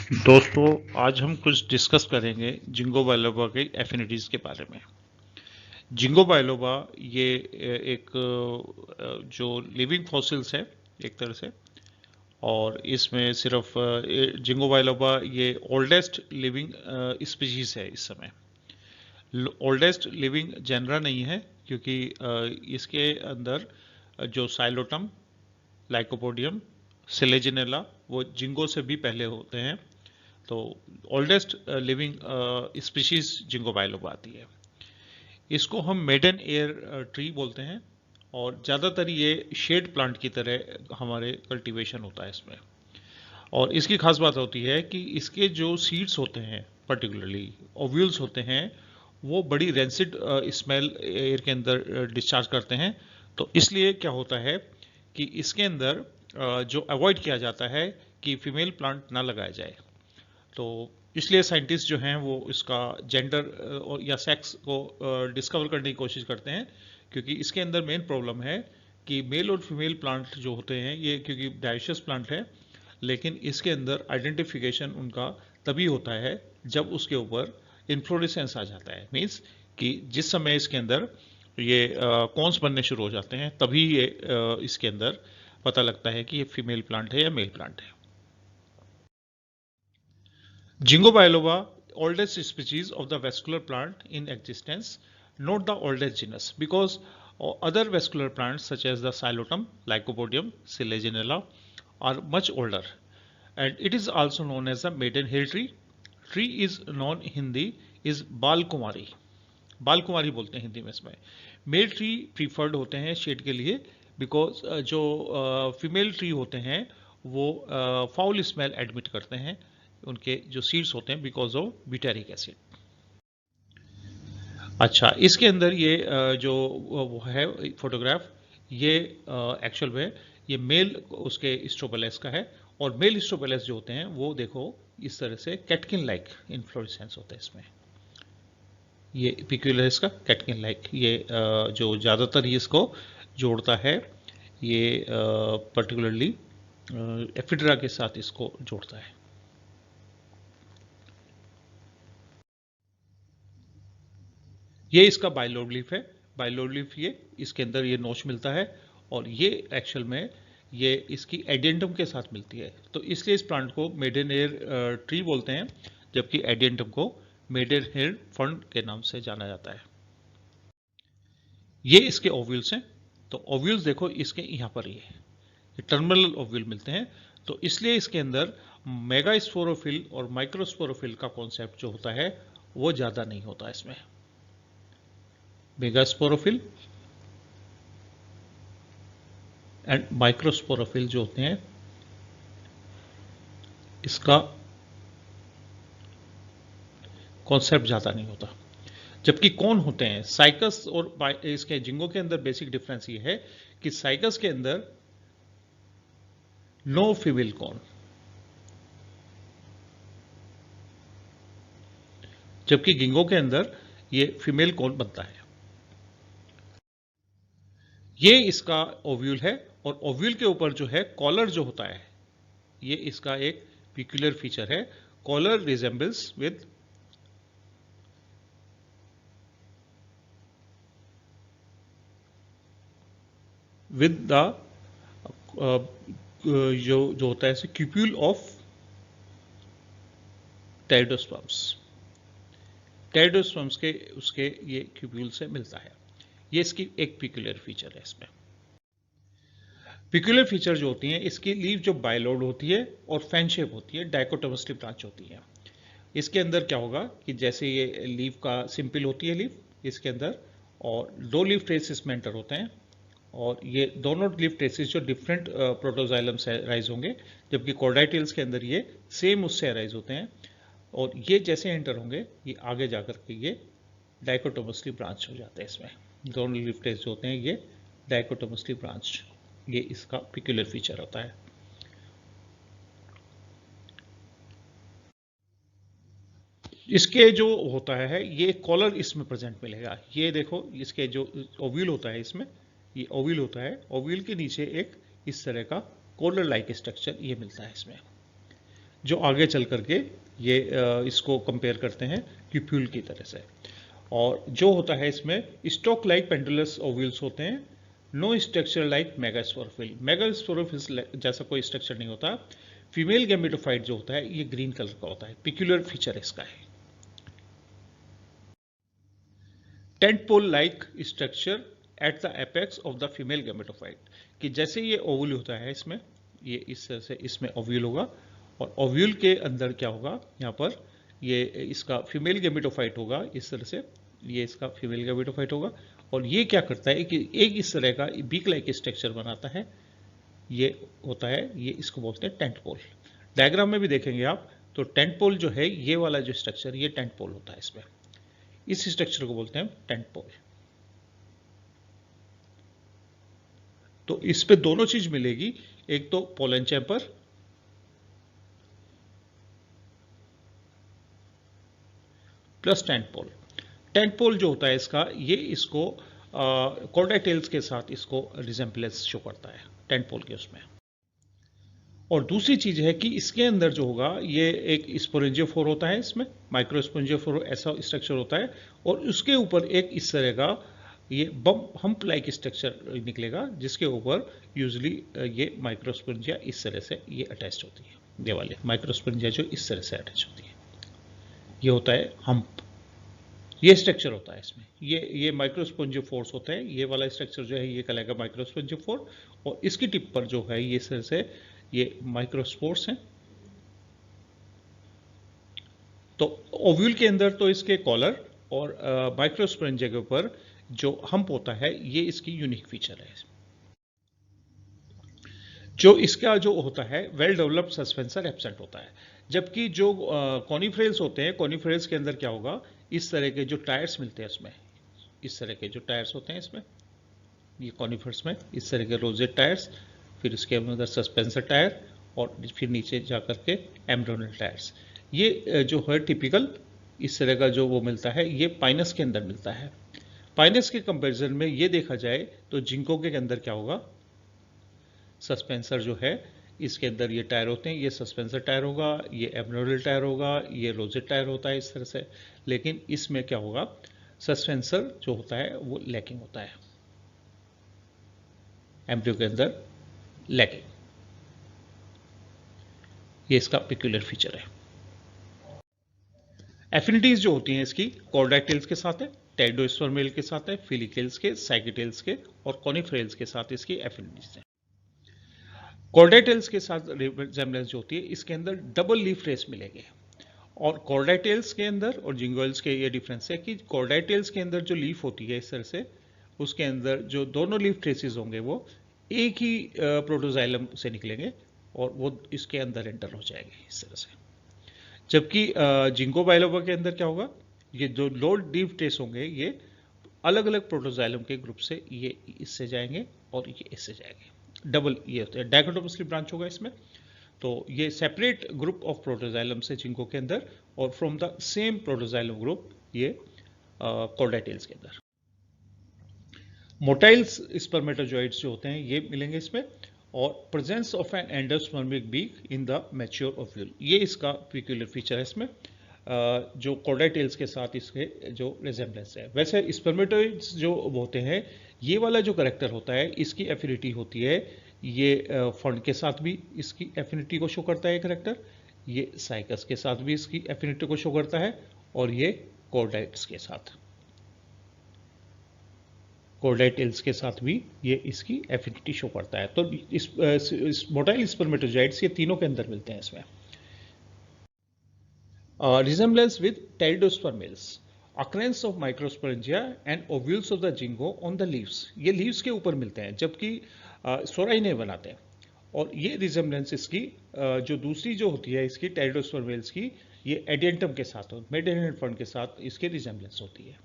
दोस्तों, आज हम कुछ डिस्कस करेंगे जिंगो बाइलोबा के एफिनिटीज़ के बारे में। जिंगो बाइलोबा ये एक जो लिविंग फॉसिल्स है एक तरह से, और इसमें सिर्फ जिंगो बाइलोबा ये ओल्डेस्ट लिविंग स्पीशीज है इस समय। ओल्डेस्ट लिविंग जेनरा नहीं है, क्योंकि इसके अंदर जो साइलोटम, लाइकोपोडियम, सिलेजिनेला वो जिंगो से भी पहले होते हैं। तो oldest living species ginkgo biloba आती है। इसको हम मेडन एयर ट्री बोलते हैं, और ज़्यादातर ये शेड प्लांट की तरह हमारे कल्टीवेशन होता है इसमें। और इसकी खास बात होती है कि इसके जो सीड्स होते हैं, पर्टिकुलरली ओव्यूल्स होते हैं, वो बड़ी रेंसिड स्मेल एयर के अंदर डिस्चार्ज करते हैं। तो इसलिए क्या होता है कि इसके अंदर जो अवॉइड किया जाता है कि फीमेल प्लांट ना लगाया जाए। तो इसलिए साइंटिस्ट जो हैं वो इसका जेंडर या सेक्स को डिस्कवर करने की कोशिश करते हैं, क्योंकि इसके अंदर मेन प्रॉब्लम है कि मेल और फीमेल प्लांट जो होते हैं ये, क्योंकि डाइशियस प्लांट है, लेकिन इसके अंदर आइडेंटिफिकेशन उनका तभी होता है जब उसके ऊपर इन्फ्लोरेसेंस आ जाता है। मीन्स कि जिस समय इसके अंदर ये कॉन्स बनने शुरू हो जाते हैं, तभी ये इसके अंदर पता लगता है कि ये फीमेल प्लांट है या मेल प्लांट है। Jingo biloba, oldest species of the vascular plant in existence, not the oldest genus, because other vascular plants such as the Xylotum, Lycopodium, Selaginella are much older. And it is also known as the maidenhair tree. Tree is known in Hindi is Balkumari. Balkumari बोलते हैं हिंदी में इसमें। Mail tree preferred होते हैं shade के लिए, because जो female tree होते हैं वो फाउल स्मेल एडमिट करते हैं, उनके जो सीड्स होते हैं, बिकॉज ऑफ ब्यूटेरिक एसिड। अच्छा, इसके अंदर ये जो वो है फोटोग्राफ, ये एक्चुअल में ये मेल उसके स्ट्रोबेलेस का है, और मेल स्ट्रोबेलेस जो होते हैं वो देखो इस तरह से कैटकिन लाइक इन्फ्लोरेसेंस होता है इसमें। ये पिक्यूलर इसका कैटकिन लाइक, ये जो ज़्यादातर ये इसको जोड़ता है, ये पर्टिकुलरली एफिड्रा के साथ इसको जोड़ता है। ये इसका बाइलोड लीफ है। बाइलोड लीफ ये इसके अंदर ये नोच मिलता है, और ये एक्चुअल में ये इसकी एडियंटम के साथ मिलती है। तो इसलिए इस प्लांट को मेडन एयर ट्री बोलते हैं, जबकि एडियंटम को मेडन एयर फंड के नाम से जाना जाता है। ये इसके ओव्यूल्स हैं। तो ओव्यूल्स देखो इसके यहाँ पर ये टर्मिनल ओव्यूल मिलते हैं। तो इसलिए इसके अंदर मेगास्पोरोफिल और माइक्रोस्पोरोफिल का कॉन्सेप्ट जो होता है वो ज़्यादा नहीं होता इसमें। मेगास्पोरोफिल एंड माइक्रोस्पोरोफिल जो होते हैं, इसका कॉन्सेप्ट ज़्यादा नहीं होता। जबकि कौन होते हैं साइकस और इसके जिंगो के अंदर बेसिक डिफरेंस ये है कि साइकस के अंदर नो फीमेल कौन, जबकि गिंगो के अंदर ये फीमेल कौन बनता है। ये इसका ओव्यूल है, और ओव्यूल के ऊपर जो है कॉलर जो होता है, ये इसका एक पिक्यूलर फीचर है। कॉलर रिजेंबल्स विद द जो होता है क्यूप्यूल ऑफ टेरिडोस्पर्म्स। टेरिडोस्पर्म्स के उसके ये क्यूप्यूल से मिलता है। ये इसकी एक पिक्यूलर फीचर है इसमें। पिक्यूलर फीचर जो होती हैं, इसकी लीव जो बाइलोड होती है और फैन शेप होती है, डाइकोटोमसली ब्रांच होती है। इसके अंदर क्या होगा कि जैसे ये लीव का सिंपल होती है लीव इसके अंदर, और दो लीव ट्रेसिस में एंटर होते हैं, और ये दोनों लीव ट्रेसिस जो डिफरेंट प्रोटोजाइलम से राइज होंगे, जबकि कॉर्डाइटिल्स के अंदर ये सेम उससे राइज होते हैं। और ये जैसे एंटर होंगे, ये आगे जाकर के ये डाइकोटोमसली ब्रांच हो जाते हैं इसमें। दोनों लीफ ट्रेस जो होते हैं ये डाइकोटोमसली ब्रांच, ये इसका पिक्यूलर फीचर होता है। इसके जो होता है ये कॉलर इसमें प्रेजेंट मिलेगा। ये देखो इसके जो ओव्यूल होता है इसमें, ये ओव्यूल होता है, ओव्यूल के नीचे एक इस तरह का कॉलर लाइक स्ट्रक्चर ये मिलता है इसमें। जो आगे चल करके ये इसको कंपेयर करते हैं क्यूप्यूल की तरह से। और जो होता है इसमें स्टॉक लाइक पेंडुलस ओव्यूल्स होते हैं, no structure like megasporophyll. Megasporophyll जैसा कोई स्ट्रक्चर नहीं होता। फीमेल गैमेटोफाइट जो होता है ये ग्रीन कलर का होता है, पिक्यूलर फीचर इसका है। Tent pole like structure at the apex of the female gametophyte, कि जैसे ये ओव्यूल होता है इसमें, ये इस तरह से इसमें ओव्यूल होगा और ओव्यूल के अंदर क्या होगा, यहाँ पर ये इसका फीमेल गैमेटोफाइट होगा इस तरह से, ये इसका फीमेल गैमेटोफाइट होगा और ये क्या करता है कि एक इस तरह का बीक लाइक स्ट्रक्चर बनाता है, ये होता है, ये इसको बोलते हैं टेंट पोल। डायग्राम में भी देखेंगे आप तो टेंट पोल जो है ये वाला जो स्ट्रक्चर, ये टेंट पोल होता है इसमें, इस स्ट्रक्चर को बोलते हैं टेंट पोल। तो इस पे दोनों चीज मिलेगी, एक तो पोलन चैम्बर प्लस टेंट पोल। टेंट पोल जो होता है इसका, ये इसको कॉर्डाइटेल्स के साथ इसको रिजेम्बलेंस शो करता है टेंट पोल के उसमें। और दूसरी चीज है कि इसके अंदर जो होगा ये एक स्पोरेंजियोफोर होता है, इसमें माइक्रो स्पोरेंजियोफोर ऐसा स्ट्रक्चर होता है और उसके ऊपर एक इस तरह का ये बम हम्प लाइक स्ट्रक्चर निकलेगा, जिसके ऊपर यूजली ये माइक्रोस्पोरेंजिया इस तरह से ये अटैच होती है, ये वाले माइक्रोस्पोरेंजिया जो इस तरह से अटैच होती है, ये होता है हम्प, ये स्ट्रक्चर होता है इसमें, ये माइक्रोस्पोरेंजियोफोर्स होता है, ये वाला स्ट्रक्चर जो है ये कहलाएगा माइक्रोस्पोरेंजियोफोर और इसकी टिप पर जो है ये इस तरह से ये माइक्रोस्पोर्स हैं। तो ओव्यूल के अंदर तो इसके कॉलर और माइक्रोस्पोरेंजिया के ऊपर जो हम्प होता है ये इसकी यूनिक फीचर है। जो इसका जो होता है वेल डेवलप्ड सस्पेंसर एब्सेंट होता है, जबकि जो कॉनिफरेल्स होते हैं, कॉनिफरेल्स के अंदर क्या होगा, इस तरह के जो टायर्स मिलते हैं उसमें, इस तरह के जो टायर्स होते हैं इसमें, ये कॉनिफर्स में इस तरह के रोजेट टायर्स, फिर इसके अंदर सस्पेंसर टायर और फिर नीचे जाकर के एम्ब्रियोनल टायर्स, ये जो है टिपिकल इस तरह का जो वो मिलता है, ये पाइनस के अंदर मिलता है। पाइनस के कंपैरिजन में ये देखा जाए तो जिंको के अंदर क्या होगा, सस्पेंसर जो है इसके अंदर ये टायर होते हैं, ये सस्पेंसर टायर होगा, ये एब्नोरल टायर होगा, ये रोजेट टायर होता है इस तरह से। लेकिन इसमें क्या होगा, सस्पेंसर जो होता है वो लैकिंग होता है, एम्ब्रियो के अंदर लैकिंग, ये इसका पिक्यूलर फीचर है। एफिनिटीज जो होती हैं इसकी कॉर्डाइटेल्स के साथ है, टेरिडोस्पर्मेल के साथ है, फिलिकेल्स के, साइकिटेल्स के और कॉनिफरेल्स के साथ इसकी एफिनिटीज है। कॉर्डाइटेल्स के साथ रिजेम्बलेंस जो होती है, इसके अंदर डबल लीफ रेस मिलेंगे और कॉर्डाइटेल्स के अंदर और जिंगोइल्स के ये डिफरेंस है कि कॉर्डाइटेल्स के अंदर जो लीफ होती है इस तरह से, उसके अंदर जो दोनों लीफ ट्रेसेस होंगे वो एक ही प्रोटोजाइलम से निकलेंगे और वो इसके अंदर एंटर हो जाएंगे इस तरह से। जबकि जिंको बाइलोबा के अंदर क्या होगा, ये जो लो लीफ ट्रेस होंगे ये अलग अलग प्रोटोजाइलम के ग्रुप से ये इससे जाएंगे और ये इससे जाएंगे, डबल ये होता है, डाइकोटोमसली ब्रांच होगा इसमें। तो ये सेपरेट ग्रुप ऑफ प्रोटोजाइलम से जिंको के अंदर और from the same protoxylem group ये कॉर्डाइटेल्स के अंदर। मोटाइल्स स्पर्मेटोजॉइड्स जो होते हैं ये मिलेंगे इसमें और presence of an endospermic beak in the mature ovule, ये इसका पिक्यूलर फीचर है इसमें, जो कॉर्डाइटेल्स के साथ इसके जो रिजेम्बलेंस है। वैसे स्पर्मेटोइड्स जो होते हैं ये वाला जो करेक्टर होता है इसकी एफिनिटी होती है, ये फंड के साथ भी इसकी एफिनिटी को शो करता है करेक्टर, ये साइकस के साथ भी इसकी एफिनिटी को शो करता है और ये कॉर्डाइट्स के साथ, कॉर्डाइटेल्स के साथ भी ये इसकी एफिनिटी शो करता है। तो इस मोटाइल स्पर्मेटोजॉइड्स ये तीनों के अंदर मिलते हैं इसमें। Resemblance with pteridospermales, occurrence of microsporangia and ovules of the jingo on the leaves, ये leaves के ऊपर मिलते हैं जबकि सोराई नहीं बनाते हैं। और ये रिजेम्बलेंस इसकी जो दूसरी जो होती है इसकी टेरिडोस्पर्मेल्स की, ये एडियंटम के साथ मेडियन फंड के साथ इसकी रिजेम्बलेंस होती है।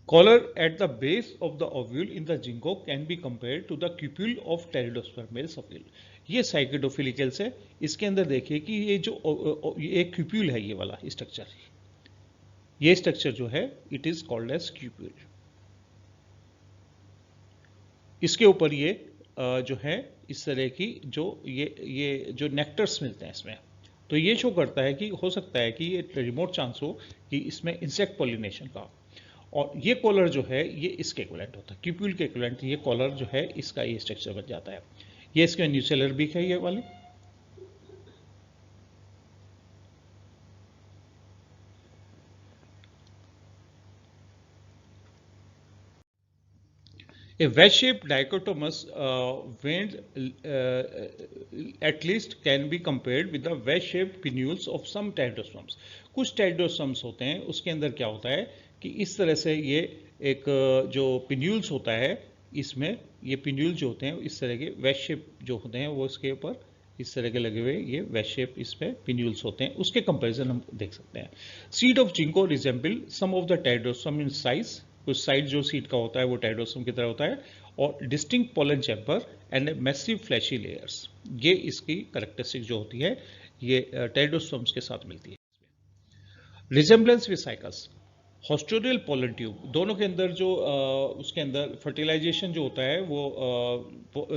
Collar at the base of the ovule in the jingo can be compared to the cupule of Pteridospermales ovule. ये साइकिडोफिलिकल्स है, इसके अंदर देखिए कि ये जो ये एक क्यूप्यूल है, ये वाला स्ट्रक्चर, ये स्ट्रक्चर जो है it is called as cupule. इसके ऊपर ये जो है इस तरह की जो ये जो नेक्टर्स मिलते हैं इसमें, तो ये शो करता है कि हो सकता है कि ये रिमोट चांस हो कि इसमें इंसेक्ट पॉलिनेशन का। और ये कॉलर जो है ये इसके इक्विवेलेंट होता है, क्यूप्यूल के इक्विवेलेंट ये कॉलर जो है इसका ये स्ट्रक्चर बन जाता है। ये इसके न्यूसेलर बीक है ये वाली। A wedge-shaped dichotomous veins at least can be compared with the wedge-shaped pinnules of some pteridosperms. कुछ pteridosperms होते हैं उसके अंदर क्या होता है कि इस तरह से ये एक जो पिन्यूल्स होता है इसमें, ये पिन्यूल जो होते हैं इस तरह के वेज शेप जो होते हैं वो इसके ऊपर इस तरह के लगे हुए ये वेज शेप इसमें पिन्यूल्स होते हैं, उसके कंपैरिजन हम देख सकते हैं। Seed of ginkgo resemble some of the pteridosperm in size, कुछ साइड जो सीड का होता है वो टाइडोसम की तरह होता है, और distinct pollen chamber and massive fleshy layers, ये इसकी करेक्टरिस्टिक जो होती है ये टाइडोसम्स के साथ मिलती है। Resemblance with cycas, haustorial pollen tube, दोनों के अंदर जो उसके अंदर फर्टिलाइजेशन जो होता है वो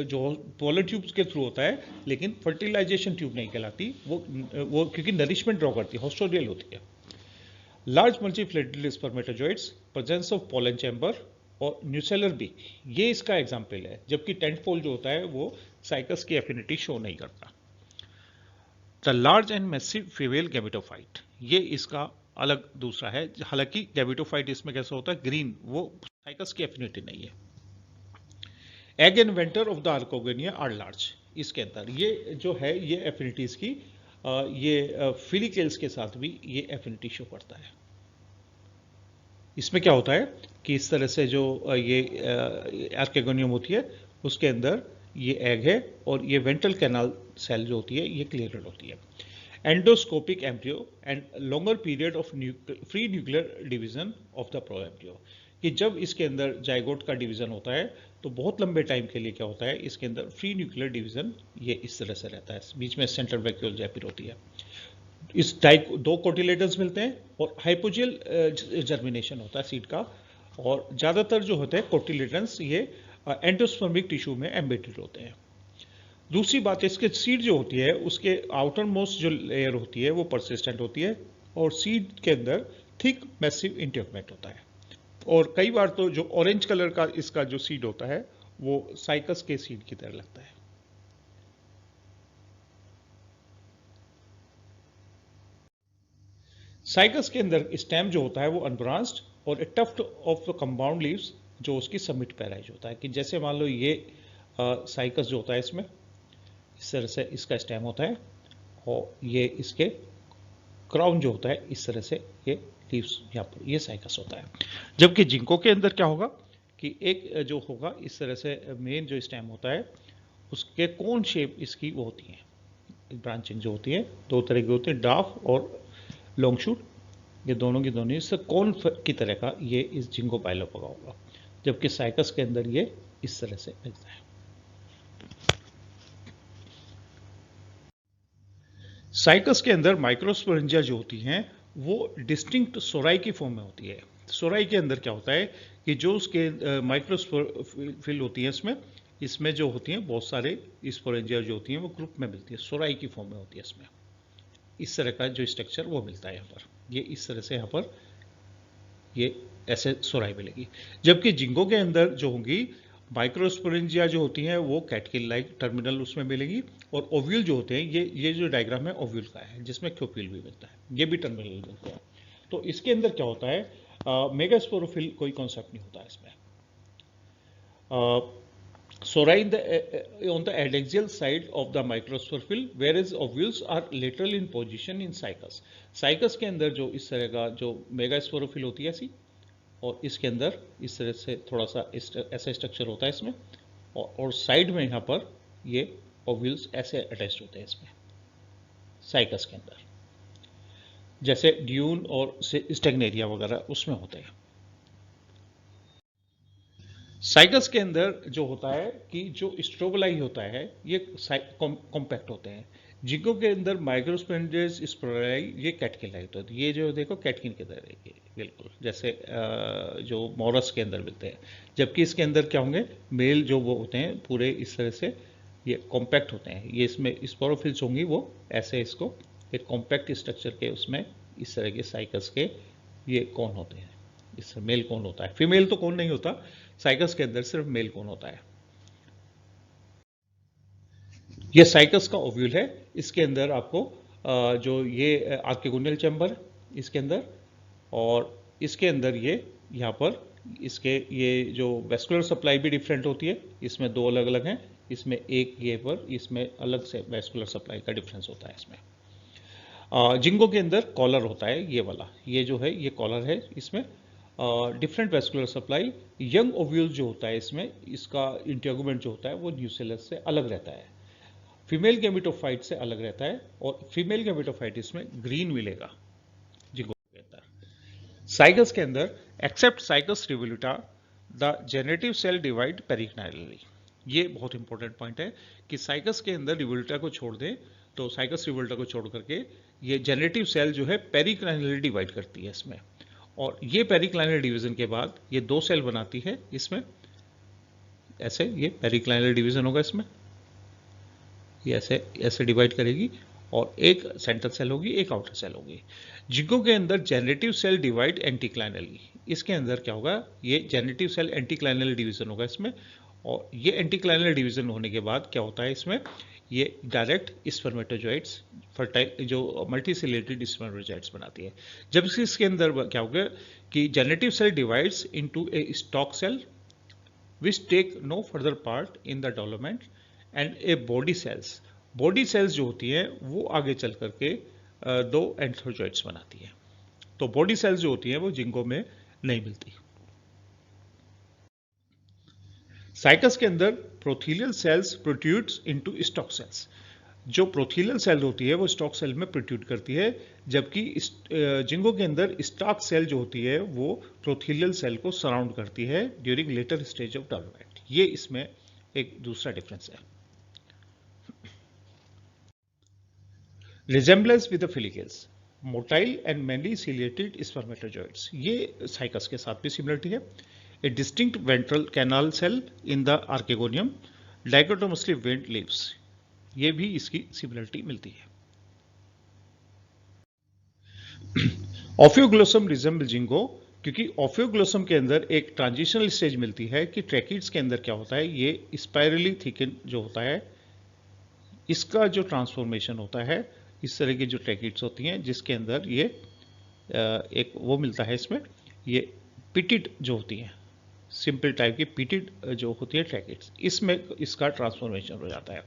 जो पोलन ट्यूब्स के थ्रू होता है, लेकिन फर्टिलाइजेशन ट्यूब नहीं कहलाती वो क्योंकि नरिशमेंट ड्रॉ करती है, हॉस्टोरियल होती है। Large multiflagellated spermatozoids, presence of pollen chamber और न्यूसेलर बीक, ये इसका एग्जाम्पल है, जबकि टेंट पोल जो होता है वो साइकस की एफिनिटी शो नहीं करता। The large and massive female gametophyte, ये इसका अलग दूसरा है, हालांकि गैमेटोफाइट इसमें कैसा होता है ग्रीन, वो साइकस की एफिनिटी नहीं है। Egg and venter of the archegonia are large, इसके अंदर ये जो है ये एफिनिटीज की ये फिलिकेल्स के साथ भी ये एफिनिटी शो करता है। इसमें क्या होता है कि इस तरह से जो ये आर्केगोनियम होती है उसके अंदर ये एग है और ये वेंट्रल कैनाल सेल जो होती है ये क्लियरेड होती है। Endoscopic embryo and longer period of free nuclear division of the proembryo, कि जब इसके अंदर जाइगोट का डिवीजन होता है तो बहुत लंबे टाइम के लिए क्या होता है इसके अंदर फ्री न्यूक्लियर डिवीजन ये इस तरह से रहता है, बीच में सेंट्रल वैक्यूल जैपिर होती है। इस दो कोटिलेडन्स मिलते हैं और हाइपोजियल जर्मिनेशन होता है सीड का, और ज़्यादातर जो होते हैं कोटिलेडन्स ये एंडोस्पर्मिक टिश्यू में एम्बेडेड होते हैं। दूसरी बात, इसके सीड जो होती है उसके आउटर मोस्ट जो लेयर होती है वो परसिस्टेंट होती है और सीड के अंदर थिक मैसिव इंटेगमेंट होता है, और कई बार तो जो ऑरेंज कलर का इसका जो सीड होता है वो साइकस के सीड की तरह लगता है। साइकस के अंदर स्टेम जो होता है वो अनब्रांच्ड और tuft of the compound leaves जो उसकी समिट पैराइज होता है, कि जैसे मान लो ये साइकस जो होता है इसमें इस तरह से इसका स्टेम होता है और ये इसके क्राउन जो होता है इस तरह से ये लीव्स यहाँ पर ये साइकस होता है। जबकि जिंको के अंदर क्या होगा कि एक जो होगा इस तरह से मेन जो स्टेम होता है उसके कोन शेप इसकी वो होती है, ब्रांचिंग जो होती है दो तरह की होती है, डाफ और लॉन्ग शूट, ये दोनों की दोनों इससे कौन की तरह का ये इस जिंको बाइलोपा का होगा, जबकि साइकस के अंदर ये इस तरह से मिलता है। साइकस के अंदर माइक्रोस्पोरेंजिया जो होती हैं वो डिस्टिंक्ट सोराई की फॉर्म में होती है। सोराई के अंदर क्या होता है कि जो उसके माइक्रोस्पोरिल होती है इसमें जो होती हैं बहुत सारे स्पोरेंजिया जो होती हैं वो ग्रुप में मिलती है, सोराई की फॉर्म में होती है। इसमें इस तरह का जो स्ट्रक्चर वो मिलता है यहाँ पर, ये इस तरह से यहाँ पर ये ऐसे सोराई मिलेगी। जबकि जिंको के अंदर जो होंगी माइक्रोस्पोरेंजिया जो होती हैं वो कैटकिल लाइक टर्मिनल उसमें मिलेगी, और ओव्यूल जो होते हैं ये जो डायग्राम है ओव्यूल का है जिसमें क्योपिल भी मिलता है, ये भी टर्मिनल मिलते हैं। तो इसके अंदर क्या होता है मेगास्पोरोफिल कोई कॉन्सेप्ट नहीं होता इसमें। Sorai on the adaxial side of the microsporophyll, whereas ovules are lateral in position in cycas. Cycas के अंदर जो इस तरह का जो मेगास्पोरोफिल होती है ऐसी, और इसके अंदर इस तरह से थोड़ा सा ऐसा स्ट्रक्चर होता है इसमें, और साइड में यहाँ पर ये ओव्यूल्स ऐसे अटैच होते हैं इसमें साइकस के अंदर, जैसे ड्यून और स्टेगनेरिया वगैरह उसमें होते हैं। साइकस के अंदर जो होता है कि जो स्ट्रोबलाई होता है ये कॉम्पैक्ट होते हैं, जिंको के अंदर माइक्रोस्पोरेंजियस स्पोराई ये कैटकिलाई होता है, ये जो देखो कैटकिन के तरह है बिल्कुल जैसे जो मॉरस के अंदर मिलते हैं। जबकि इसके अंदर क्या होंगे मेल जो वो होते हैं पूरे इस तरह से ये कॉम्पैक्ट होते हैं, ये इसमें स्पोरोफिल्स होंगी वो ऐसे इसको एक कॉम्पैक्ट स्ट्रक्चर के उसमें इस तरह के साइकस के ये कौन होते हैं। इस मेल कौन होता है, फीमेल तो कौन नहीं होता, साइकस के अंदर सिर्फ मेल कौन होता है। ये साइकस का ओव्यूल है, इसके अंदर आपको जो ये आर्किगोनियल चैम्बर इसके अंदर, और इसके अंदर ये यहाँ पर इसके ये जो वेस्कुलर सप्लाई भी डिफरेंट होती है, इसमें दो अलग अलग हैं, इसमें एक ये पर इसमें अलग से वेस्कुलर सप्लाई का डिफरेंस होता है इसमें। जिंगो के अंदर कॉलर होता है ये वाला, ये जो है ये कॉलर है, इसमें different vascular supply. Young ovule जो होता है इसमें इसका इंटेगुमेंट जो होता है वो न्यूसेलस से अलग रहता है, फीमेल गैमेटोफाइट से अलग रहता है, और फीमेल गैमेटोफाइट इसमें ग्रीन मिलेगा जिंगो के अंदर। साइकस के अंदर except cycas revoluta the generative cell divide periclinally. ये बहुत इंपॉर्टेंट पॉइंट है कि साइकस के अंदर रिवोल्यूटा को छोड़ दें तो साइकस रिवोल्यूटा को छोड़ करके ये जेनेटिव सेल जो है पेरिक्लाइनली डिवाइड करती है इसमें, और ये पेरिक्लाइनल डिवीजन के बाद ये दो सेल बनाती है इसमें, ऐसे ये पेरिक्लाइनल डिवीजन होगा इसमें, ये ऐसे ऐसे डिवाइड करेगी, और एक सेंट्रल सेल होगी एक आउटर सेल होगी। जिंको के अंदर जेनेटिव सेल डिवाइड एंटीक्लाइनली, इसके अंदर क्या होगा, ये जेनेटिव सेल एंटीक्लाइनल डिवीजन होगा इसमें, और ये एंटीक्लाइनल डिवीजन होने के बाद क्या होता है इसमें, ये डायरेक्ट स्पर्मेटोजोइट्स फर्टाइल जो मल्टीसेलेटेड स्पर्मेटोजोइट्स बनाती है। जब इसके अंदर क्या होगा कि generative cell divides into a stalk cell which take no further part in the development and a body cells जो होती हैं वो आगे चल करके दो एंथ्रोजोइट्स बनाती है। तो बॉडी सेल्स जो होती हैं वो जिंको में नहीं मिलती। साइकस के अंदर prothallial cells protrudes into stalk cells, जो प्रोथीलियल सेल होती है वो स्टॉक सेल में प्रोट्रूड करती है, जबकि जिंको के अंदर स्टॉक सेल जो होती है वो प्रोथीलियल सेल को सराउंड करती है during later stage of development. ये इसमें एक दूसरा डिफरेंस है। Resemblance with the filicales, motile and mainly ciliated spermatozoids, ये साइकस के साथ भी सिमिलरिटी है। A distinct ventral canal cell in the archegonium dichotomously veined leaves, ये भी इसकी सिमिलरिटी मिलती है। ऑफियोग्लोसम रिजेंबल जिंगो, क्योंकि ऑफियोग्लोसम के अंदर एक ट्रांजिशनल स्टेज मिलती है कि ट्रैकिड्स के अंदर क्या होता है, ये स्पाइरली थिकन जो होता है इसका जो ट्रांसफॉर्मेशन होता है, इस तरह की जो ट्रैकिड्स होती हैं जिसके अंदर ये एक वो मिलता है इसमें, ये पिटिड जो होती हैं सिंपल टाइप की पिटिड जो होती है ट्रैकिड्स, इसमें इसका ट्रांसफॉर्मेशन हो जाता है।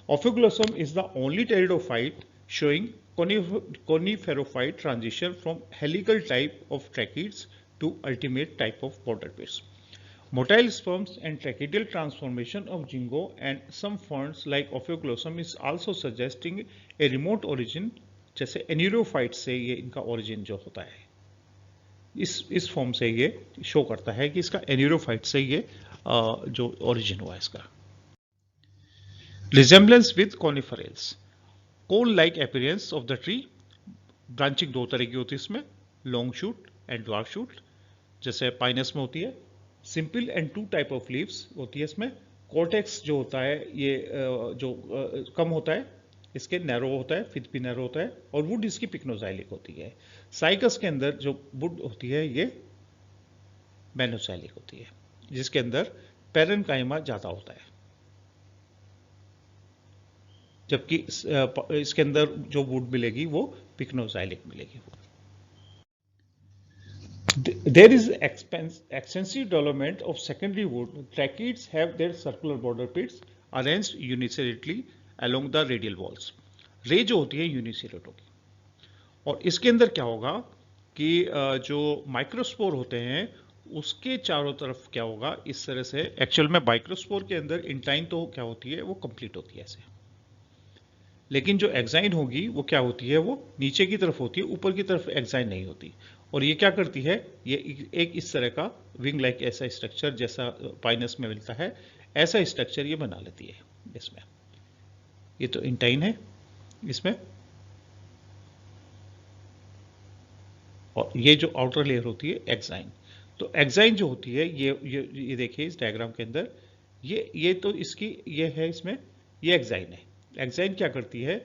Ophioglossum is the only pteridophyte showing coniferophyte transition from helical type of tracheids to ultimate type of border pits. Motile sperms and tracheidial transformation of Jingo and some ferns like Ophioglossum is also suggesting a remote origin, जैसे एन्यूरोफाइट से ये इनका origin जो होता है, इस form से ये शो करता है कि इसका एन्यूरोफाइट से ये जो ओरिजिन हुआ इसका। Resemblance with coniferales, cone like appearance of the tree, branching दो तरह की होती है इसमें, long shoot and dwarf shoot, जैसे पाइनस में होती है। Simple and two type of leaves होती है इसमें। कॉर्टेक्स जो होता है ये जो कम होता है, इसके नैरो होता है, फिथ भी नैरो होता है, और वुड इसकी पिक्नोजाइलिक होती है। साइकस के अंदर जो वुड होती है ये मेनोसाइलिक होती है, जिसके अंदर पेरेन्काइमा ज्यादा होता है, जबकि इसके अंदर जो वुड मिलेगी वो पिक्नोजाइलिक मिलेगी। There is extensive development of secondary wood. Tracheids have their circular border pits arranged unilaterally along the radial walls. रे जो होती है यूनिसेलेट होगी, और इसके अंदर क्या होगा कि जो माइक्रोस्पोर होते हैं उसके चारों तरफ क्या होगा इस तरह से। एक्चुअल में माइक्रोस्पोर के अंदर इंटाइन तो क्या होती है वो कंप्लीट होती है ऐसे, लेकिन जो एक्साइन होगी वो क्या होती है, वो नीचे की तरफ होती है, ऊपर की तरफ एक्साइन नहीं होती। और ये क्या करती है, ये एक इस तरह का विंग लाइक ऐसा स्ट्रक्चर जैसा पाइनस में मिलता है, ऐसा स्ट्रक्चर ये बना लेती है इसमें। ये तो इंटाइन है इसमें, और ये जो आउटर लेयर होती है एक्साइन। तो एक्साइन जो होती है ये देखिए इस डायग्राम के अंदर, ये तो इसकी ये है, इसमें ये एक्साइन है। एक्साइन क्या करती है,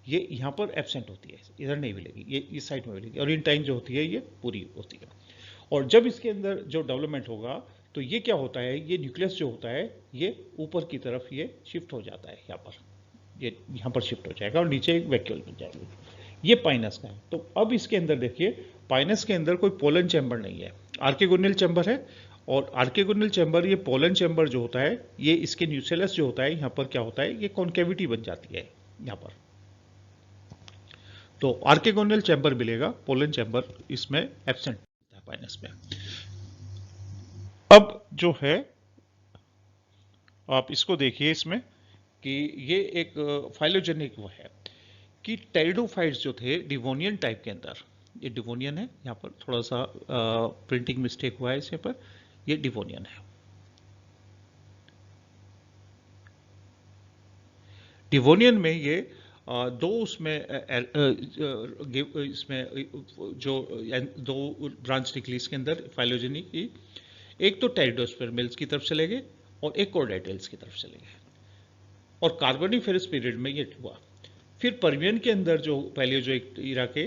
ये यहाँ पर एब्सेंट होती है, इधर नहीं मिलेगी, ये इस साइड में मिलेगी, और इंटाइन जो होती है ये पूरी होती है। और जब इसके अंदर जो डेवलपमेंट होगा तो ये क्या होता है, ये न्यूक्लियस जो होता है ये ऊपर की तरफ ये शिफ्ट हो जाता है, यहाँ पर ये यहाँ पर शिफ्ट हो जाएगा और नीचे एक वैक्यूल बन जाएगी। ये पाइनस का है। तो अब इसके अंदर देखिए, पाइनस के अंदर कोई पोलन चैम्बर नहीं है, आर्केगोनियल चैम्बर है। और आर्केगोनियल चैम्बर, ये पोलन चैम्बर जो होता है, ये इसके न्यूक्लियस जो होता है यहाँ पर क्या होता है, ये कॉन्केविटी बन जाती है यहाँ पर। तो आर्केगोनियल चैम्बर मिलेगा, पोलन चैम्बर इसमें एब्सेंट है पाइनस में। अब जो है आप इसको देखिए इसमें कि ये एक फाइलोजेनिक वो है कि टेरिडोफाइट्स जो थे डिवोनियन टाइप के अंदर, ये डिवोनियन है, यहाँ पर थोड़ा सा प्रिंटिंग मिस्टेक हुआ है इसे पर, ये डिवोनियन है। डिवोनियन में ये दो उसमें इसमें जो दो ब्रांच निकली इसके अंदर फाइलोजेनी की, एक तो टेरिडोस्पर्मेल्स की तरफ चले गए और एक कोर्डेटल्स की तरफ चले गए, और कार्बोनिफेरस पीरियड में ये हुआ। फिर पर्मियन के अंदर जो पहले जो एक इरा के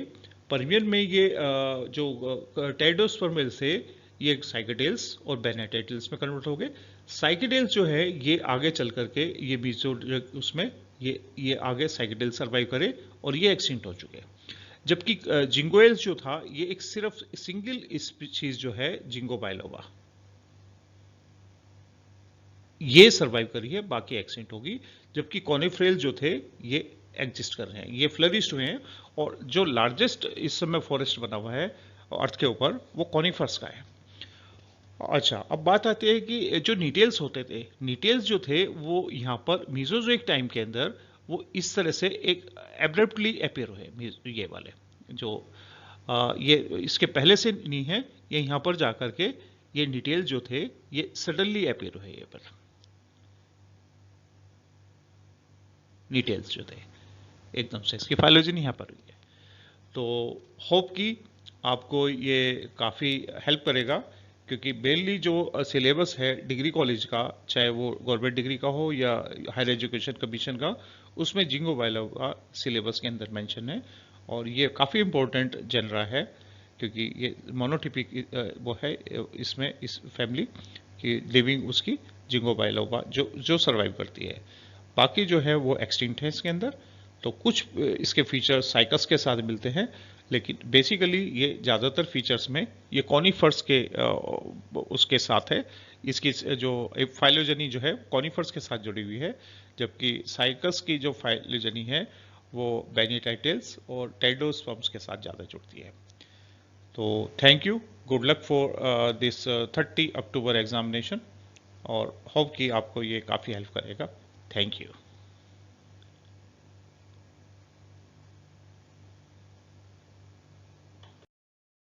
पर्मियन में ये जो टेरिडोस्पर्मेल से ये साइकेडेल्स और बेनेटेटल्स में कन्वर्ट हो गए। साइकेडेल्स जो है ये आगे चल करके ये बीच उसमें ये आगे साइकेडेल सर्वाइव करे और ये एक्सटिंक्ट हो चुके। जबकि जिंगोएल्स जो था ये एक सिर्फ सिंगल स्पीशीज जो है जिंगो बायलोबा, ये सर्वाइव करी है, बाकी एक्सटिंक्ट होगी। जबकि कॉनिफरेल जो थे ये एग्जिस्ट कर रहे हैं, ये फ्लरिश्ड हुए हैं। और जो लार्जेस्ट इस समय फॉरेस्ट बना हुआ है अर्थ के ऊपर वो कॉनिफर्स का है। अच्छा, अब बात आती है कि जो नीटेल्स होते थे, नीटेल्स जो थे वो यहाँ पर मीजोजोइक टाइम के अंदर वो इस तरह से एक एब्रप्टली अपीयर हुए, ये वाले जो ये इसके पहले से नहीं है, ये यहाँ पर जाकर के ये नीटेल्स जो थे ये सडनली अपीयर हुए ये पर नीटेल्स जो थे एकदम से, इसकी फाइलोजेनी यहाँ पर हुई है। तो होप कि आपको ये काफ़ी हेल्प करेगा, क्योंकि मेनली जो सिलेबस है डिग्री कॉलेज का, चाहे वो गवर्नमेंट डिग्री का हो या हायर एजुकेशन कमीशन का, उसमें जिंगो बायलोबा सिलेबस के अंदर मेंशन है। और ये काफ़ी इम्पोर्टेंट जनरा है, क्योंकि ये मोनोटिपिक वो है इसमें, इस फैमिली की लिविंग उसकी जिंगो बायलोबा जो सर्वाइव करती है। बाकी जो है वो एक्सटिंक्ट है इसके अंदर। तो कुछ इसके फीचर्स साइकस के साथ मिलते हैं, लेकिन बेसिकली ये ज़्यादातर फीचर्स में ये कॉनिफर्स के उसके साथ है। इसकी जो फाइलोजेनी जो है कॉनिफर्स के साथ जुड़ी हुई है, जबकि साइकस की जो फाइलोजेनी है वो बेनिटाइटेल्स और टेरिडोस्पर्म्स के साथ ज़्यादा जुड़ती है। तो thank you, good luck for this 30 October examination, और होप कि आपको ये काफ़ी हेल्प करेगा। Thank you.